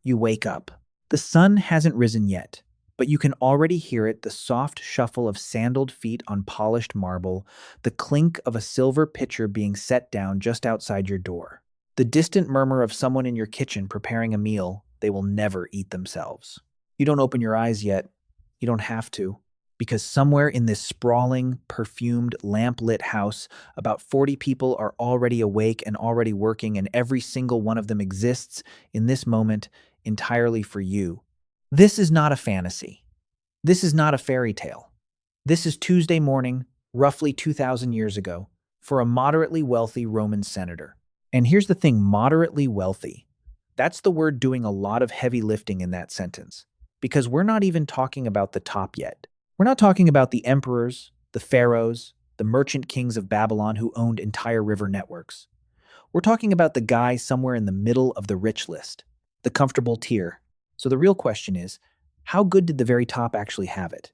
You wake up. The sun hasn't risen yet, but you can already hear it, the soft shuffle of sandaled feet on polished marble, the clink of a silver pitcher being set down just outside your door, the distant murmur of someone in your kitchen preparing a meal they will never eat themselves. You don't open your eyes yet. You don't have to, because somewhere in this sprawling, perfumed, lamp-lit house, about 40 people are already awake and already working, and every single one of them exists in this moment entirely for you. This is not a fantasy. This is not a fairy tale. This is Tuesday morning, roughly 2,000 years ago, for a moderately wealthy Roman senator. And here's the thing, moderately wealthy. That's the word doing a lot of heavy lifting in that sentence, because we're not even talking about the top yet. We're not talking about the emperors, the pharaohs, the merchant kings of Babylon who owned entire river networks. We're talking about the guy somewhere in the middle of the rich list, the comfortable tier. So the real question is, how good did the very top actually have it?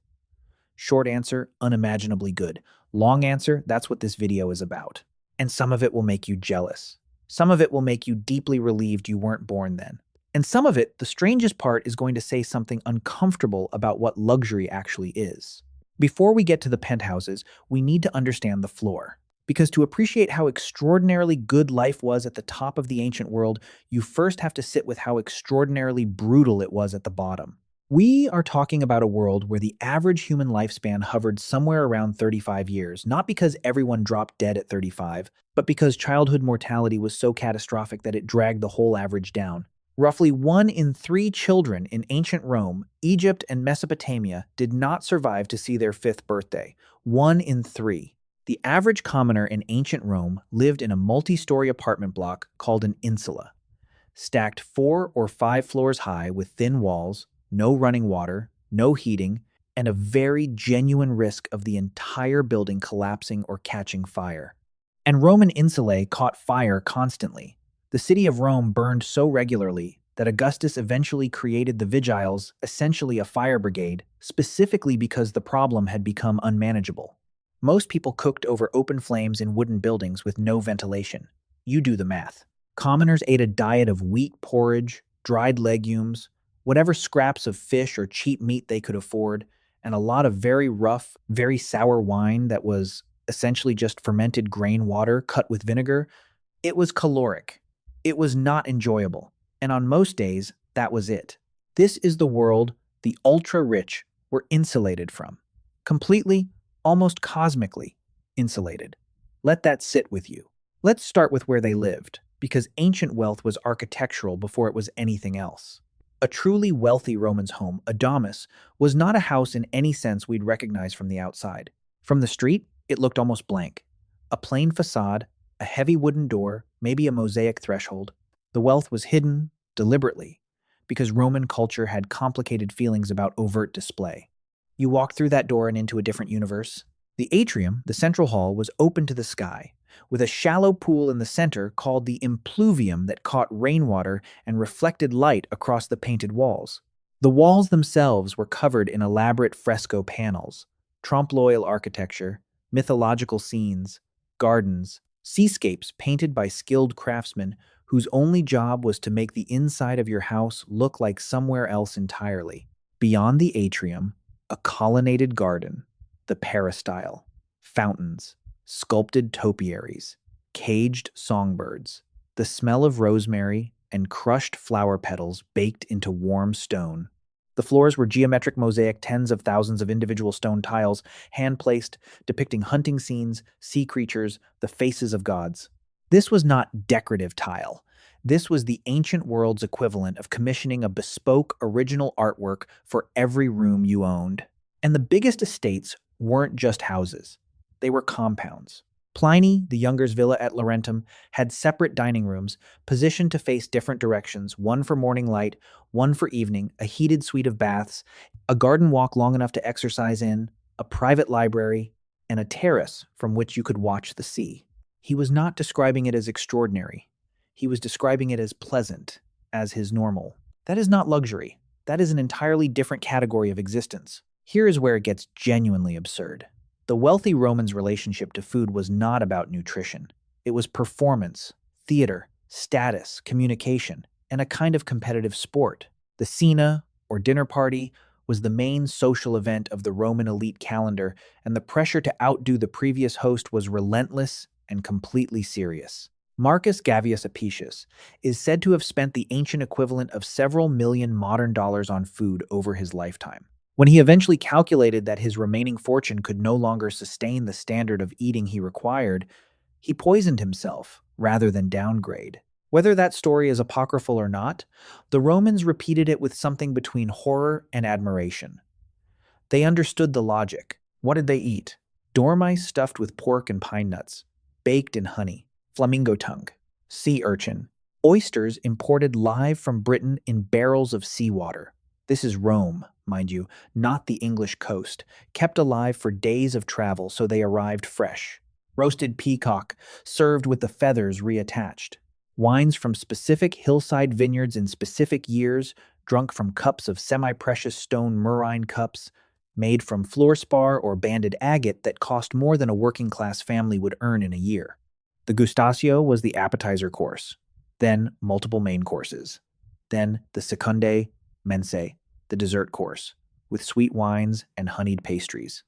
Short answer, unimaginably good. Long answer, that's what this video is about. And some of it will make you jealous. Some of it will make you deeply relieved you weren't born then. And some of it, the strangest part, is going to say something uncomfortable about what luxury actually is. Before we get to the penthouses, we need to understand the floor. Because to appreciate how extraordinarily good life was at the top of the ancient world, you first have to sit with how extraordinarily brutal it was at the bottom. We are talking about a world where the average human lifespan hovered somewhere around 35 years, not because everyone dropped dead at 35, but because childhood mortality was so catastrophic that it dragged the whole average down. Roughly 1 in 3 children in ancient Rome, Egypt, and Mesopotamia did not survive to see their 5th birthday. 1 in 3. The average commoner in ancient Rome lived in a multi-story apartment block called an insula, stacked 4 or 5 floors high with thin walls, no running water, no heating, and a very genuine risk of the entire building collapsing or catching fire. And Roman insulae caught fire constantly. The city of Rome burned so regularly that Augustus eventually created the vigiles, essentially a fire brigade, specifically because the problem had become unmanageable. Most people cooked over open flames in wooden buildings with no ventilation. You do the math. Commoners ate a diet of wheat porridge, dried legumes, whatever scraps of fish or cheap meat they could afford, and a lot of very rough, very sour wine that was essentially just fermented grain water cut with vinegar. It was caloric. It was not enjoyable. And on most days, that was it. This is the world the ultra-rich were insulated from. Completely, almost cosmically insulated. Let that sit with you. Let's start with where they lived, because ancient wealth was architectural before it was anything else. A truly wealthy Roman's home, a domus, was not a house in any sense we'd recognize from the outside. From the street, it looked almost blank. A plain facade, a heavy wooden door, maybe a mosaic threshold. The wealth was hidden, deliberately, because Roman culture had complicated feelings about overt display. You walked through that door and into a different universe. The atrium, the central hall, was open to the sky, with a shallow pool in the center called the impluvium that caught rainwater and reflected light across the painted walls. The walls themselves were covered in elaborate fresco panels, trompe-l'oeil architecture, mythological scenes, gardens, seascapes painted by skilled craftsmen whose only job was to make the inside of your house look like somewhere else entirely. Beyond the atrium, a colonnaded garden, the peristyle, fountains, sculpted topiaries, caged songbirds, the smell of rosemary and crushed flower petals baked into warm stone. The floors were geometric mosaic, tens of thousands of individual stone tiles, hand-placed, depicting hunting scenes, sea creatures, the faces of gods. This was not decorative tile. This was the ancient world's equivalent of commissioning a bespoke, original artwork for every room you owned. And the biggest estates weren't just houses. They were compounds. Pliny, the Younger's villa at Laurentum, had separate dining rooms, positioned to face different directions, one for morning light, one for evening, a heated suite of baths, a garden walk long enough to exercise in, a private library, and a terrace from which you could watch the sea. He was not describing it as extraordinary. He was describing it as pleasant, as his normal. That is not luxury. That is an entirely different category of existence. Here is where it gets genuinely absurd. The wealthy Romans' relationship to food was not about nutrition. It was performance, theater, status, communication, and a kind of competitive sport. The cena, or dinner party, was the main social event of the Roman elite calendar, and the pressure to outdo the previous host was relentless and completely serious. Marcus Gavius Apicius is said to have spent the ancient equivalent of several million modern dollars on food over his lifetime. When he eventually calculated that his remaining fortune could no longer sustain the standard of eating he required, he poisoned himself rather than downgrade. Whether that story is apocryphal or not, the Romans repeated it with something between horror and admiration. They understood the logic. What did they eat? Dormice stuffed with pork and pine nuts, baked in honey, flamingo tongue, sea urchin, oysters imported live from Britain in barrels of seawater. This is Rome, mind you, not the English coast, kept alive for days of travel so they arrived fresh. Roasted peacock, served with the feathers reattached. Wines from specific hillside vineyards in specific years, drunk from cups of semi-precious stone murrhine cups, made from fluorspar or banded agate that cost more than a working-class family would earn in a year. The gustatio was the appetizer course, then multiple main courses, then the secundae mensae, the dessert course, with sweet wines and honeyed pastries.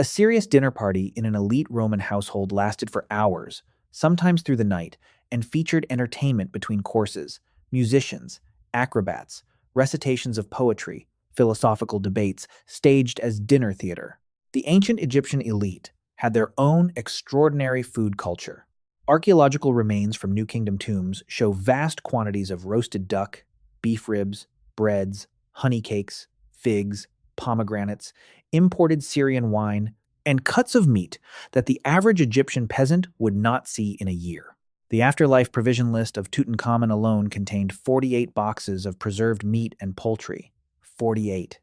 A serious dinner party in an elite Roman household lasted for hours, sometimes through the night, and featured entertainment between courses, musicians, acrobats, recitations of poetry, philosophical debates, staged as dinner theater. The ancient Egyptian elite had their own extraordinary food culture. Archaeological remains from New Kingdom tombs show vast quantities of roasted duck, beef ribs, breads, honey cakes, figs, pomegranates, imported Syrian wine, and cuts of meat that the average Egyptian peasant would not see in a year. The afterlife provision list of Tutankhamun alone contained 48 boxes of preserved meat and poultry. 48.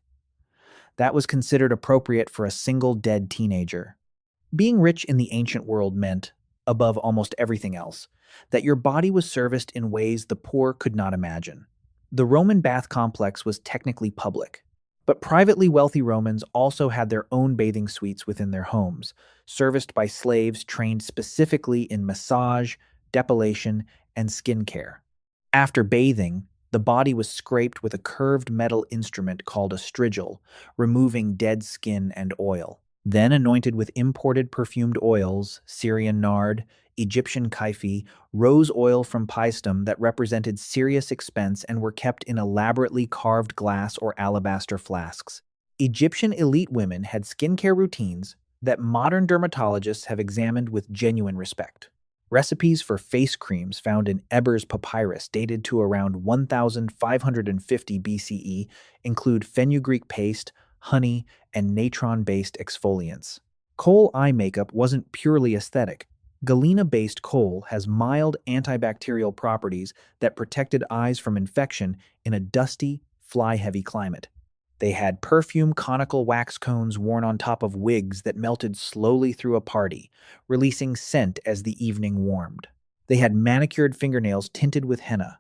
That was considered appropriate for a single dead teenager. Being rich in the ancient world meant, above almost everything else, that your body was serviced in ways the poor could not imagine. The Roman bath complex was technically public, but privately wealthy Romans also had their own bathing suites within their homes, serviced by slaves trained specifically in massage, depilation, and skincare. After bathing, the body was scraped with a curved metal instrument called a strigil, removing dead skin and oil. Then anointed with imported perfumed oils, Syrian nard, Egyptian kaifi, rose oil from Paestum that represented serious expense and were kept in elaborately carved glass or alabaster flasks. Egyptian elite women had skincare routines that modern dermatologists have examined with genuine respect. Recipes for face creams found in Eber's papyrus dated to around 1550 BCE include fenugreek paste, honey, and natron-based exfoliants. Kohl eye makeup wasn't purely aesthetic. Galena-based kohl has mild antibacterial properties that protected eyes from infection in a dusty, fly-heavy climate. They had perfume conical wax cones worn on top of wigs that melted slowly through a party, releasing scent as the evening warmed. They had manicured fingernails tinted with henna.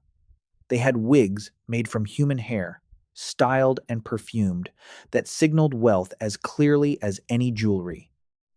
They had wigs made from human hair, styled and perfumed, that signaled wealth as clearly as any jewelry.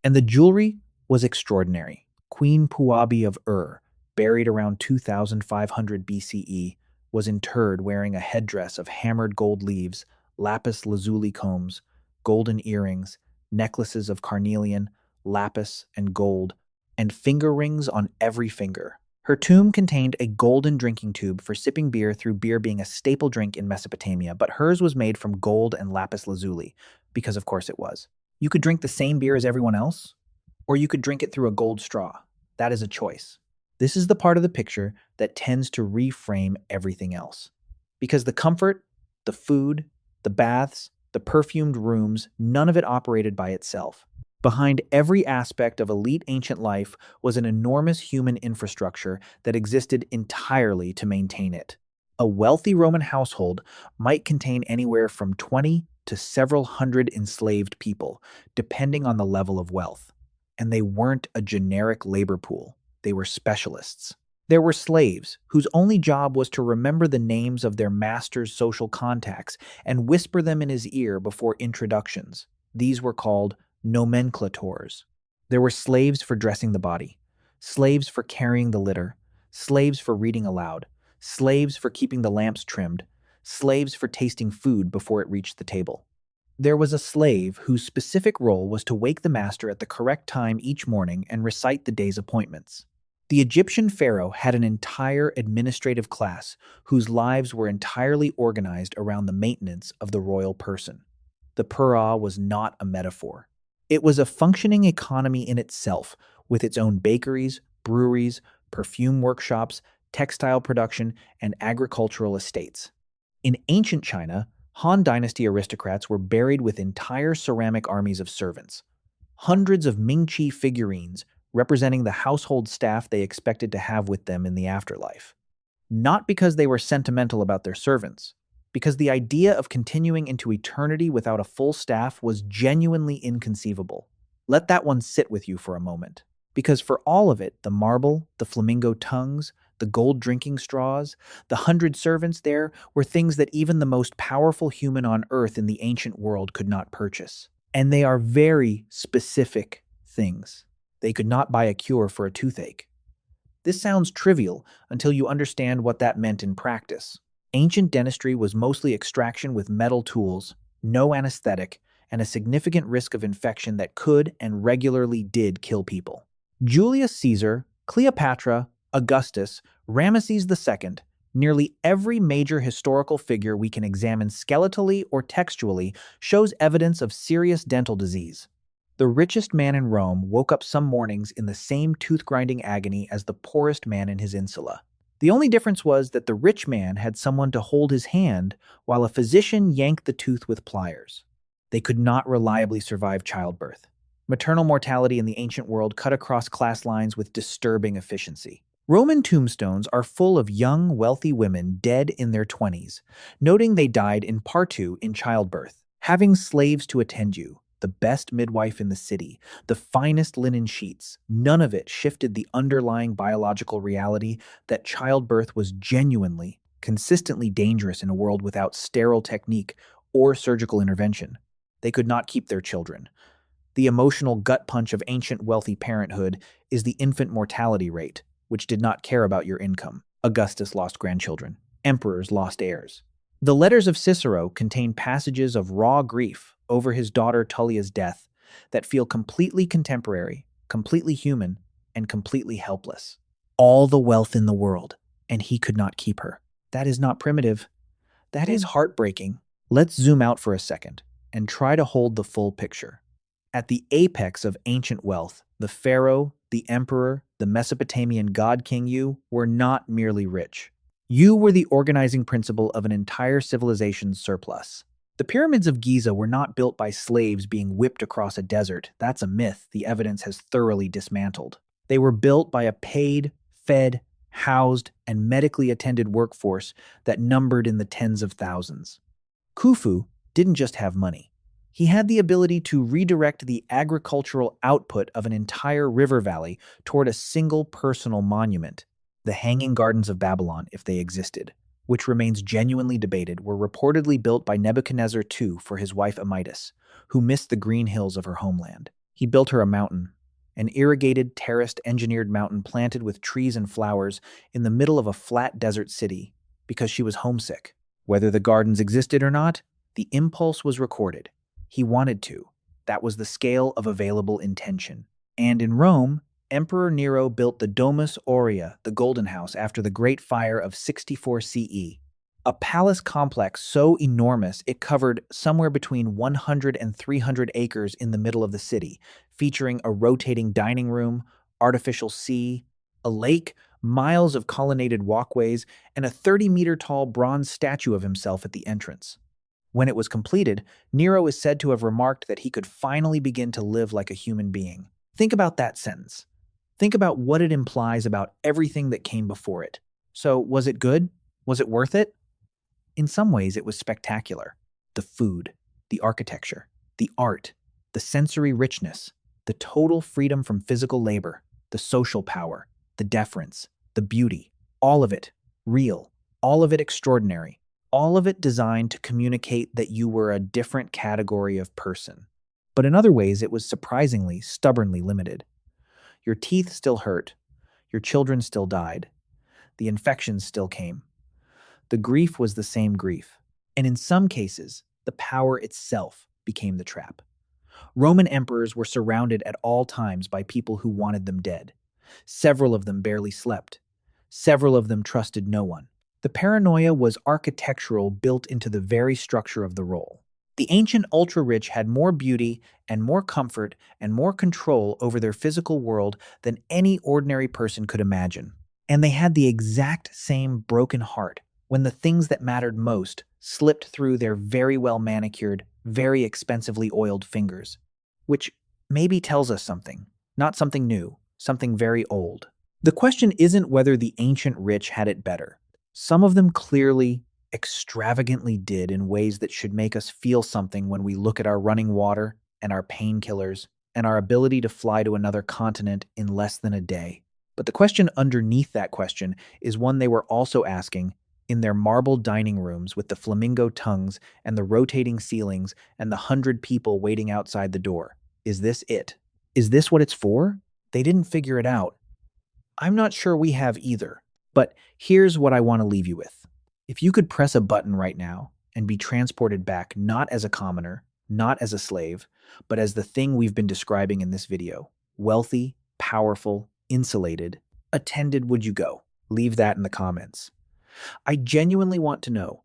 And the jewelry was extraordinary. Queen Puabi of Ur, buried around 2500 BCE, was interred wearing a headdress of hammered gold leaves, lapis lazuli combs, golden earrings, necklaces of carnelian, lapis, and gold, and finger rings on every finger. Her tomb contained a golden drinking tube for sipping beer through beer being a staple drink in Mesopotamia, but hers was made from gold and lapis lazuli, because of course it was. You could drink the same beer as everyone else, or you could drink it through a gold straw. That is a choice. This is the part of the picture that tends to reframe everything else. Because the comfort, the food, the baths, the perfumed rooms, none of it operated by itself. Behind every aspect of elite ancient life was an enormous human infrastructure that existed entirely to maintain it. A wealthy Roman household might contain anywhere from 20 to several hundred enslaved people, depending on the level of wealth. And they weren't a generic labor pool. They were specialists. There were slaves whose only job was to remember the names of their master's social contacts and whisper them in his ear before introductions. These were called nomenclators. There were slaves for dressing the body, slaves for carrying the litter, slaves for reading aloud, slaves for keeping the lamps trimmed, slaves for tasting food before it reached the table. There was a slave whose specific role was to wake the master at the correct time each morning and recite the day's appointments. The Egyptian pharaoh had an entire administrative class whose lives were entirely organized around the maintenance of the royal person. The Purah was not a metaphor. It was a functioning economy in itself, with its own bakeries, breweries, perfume workshops, textile production, and agricultural estates. In ancient China, Han Dynasty aristocrats were buried with entire ceramic armies of servants. Hundreds of Ming-Chi figurines representing the household staff they expected to have with them in the afterlife. Not because they were sentimental about their servants, because the idea of continuing into eternity without a full staff was genuinely inconceivable. Let that one sit with you for a moment. Because for all of it, the marble, the flamingo tongues, the gold drinking straws, the 100 servants there were things that even the most powerful human on earth in the ancient world could not purchase. And they are very specific things. They could not buy a cure for a toothache. This sounds trivial until you understand what that meant in practice. Ancient dentistry was mostly extraction with metal tools, no anesthetic, and a significant risk of infection that could and regularly did kill people. Julius Caesar, Cleopatra, Augustus, Ramesses II, nearly every major historical figure we can examine skeletally or textually shows evidence of serious dental disease. The richest man in Rome woke up some mornings in the same tooth-grinding agony as the poorest man in his insula. The only difference was that the rich man had someone to hold his hand while a physician yanked the tooth with pliers. They could not reliably survive childbirth. Maternal mortality in the ancient world cut across class lines with disturbing efficiency. Roman tombstones are full of young, wealthy women dead in their 20s, noting they died in partu in childbirth. Having slaves to attend you, the best midwife in the city, the finest linen sheets, none of it shifted the underlying biological reality that childbirth was genuinely, consistently dangerous in a world without sterile technique or surgical intervention. They could not keep their children. The emotional gut punch of ancient wealthy parenthood is the infant mortality rate, which did not care about your income. Augustus lost grandchildren. Emperors lost heirs. The letters of Cicero contain passages of raw grief over his daughter Tullia's death that feel completely contemporary, completely human, and completely helpless. All the wealth in the world, and he could not keep her. That is not primitive. That is heartbreaking. Let's zoom out for a second and try to hold the full picture. At the apex of ancient wealth, the pharaoh, the emperor, the Mesopotamian god king you were not merely rich. You were the organizing principle of an entire civilization's surplus. The pyramids of Giza were not built by slaves being whipped across a desert. That's a myth the evidence has thoroughly dismantled. They were built by a paid, fed, housed, and medically attended workforce that numbered in the tens of thousands. Khufu didn't just have money. He had the ability to redirect the agricultural output of an entire river valley toward a single personal monument. The Hanging Gardens of Babylon, if they existed, which remains genuinely debated, were reportedly built by Nebuchadnezzar II for his wife Amytis, who missed the green hills of her homeland. He built her a mountain, an irrigated, terraced, engineered mountain planted with trees and flowers in the middle of a flat desert city, because she was homesick. Whether the gardens existed or not, the impulse was recorded. He wanted to. That was the scale of available intention. And in Rome, Emperor Nero built the Domus Aurea, the Golden House, after the Great Fire of 64 CE. A palace complex so enormous it covered somewhere between 100 and 300 acres in the middle of the city, featuring a rotating dining room, artificial sea, a lake, miles of colonnaded walkways, and a 30-meter-tall bronze statue of himself at the entrance. When it was completed, Nero is said to have remarked that he could finally begin to live like a human being. Think about that sentence. Think about what it implies about everything that came before it. So, was it good? Was it worth it? In some ways, it was spectacular. The food, the architecture, the art, the sensory richness, the total freedom from physical labor, the social power, the deference, the beauty, all of it real, all of it extraordinary, all of it designed to communicate that you were a different category of person. But in other ways, it was surprisingly, stubbornly limited. Your teeth still hurt. Your children still died. The infections still came. The grief was the same grief. And in some cases, the power itself became the trap. Roman emperors were surrounded at all times by people who wanted them dead. Several of them barely slept. Several of them trusted no one. The paranoia was architectural, built into the very structure of the role. The ancient ultra-rich had more beauty and more comfort and more control over their physical world than any ordinary person could imagine. And they had the exact same broken heart when the things that mattered most slipped through their very well manicured, very expensively oiled fingers. Which maybe tells us something, not something new, something very old. The question isn't whether the ancient rich had it better. Some of them clearly, extravagantly did in ways that should make us feel something when we look at our running water and our painkillers and our ability to fly to another continent in less than a day. But the question underneath that question is one they were also asking in their marble dining rooms with the flamingo tongues and the rotating ceilings and the 100 people waiting outside the door. Is this it? Is this what it's for? They didn't figure it out. I'm not sure we have either. But here's what I want to leave you with. If you could press a button right now and be transported back not as a commoner, not as a slave, but as the thing we've been describing in this video, wealthy, powerful, insulated, attended, would you go? Leave that in the comments. I genuinely want to know,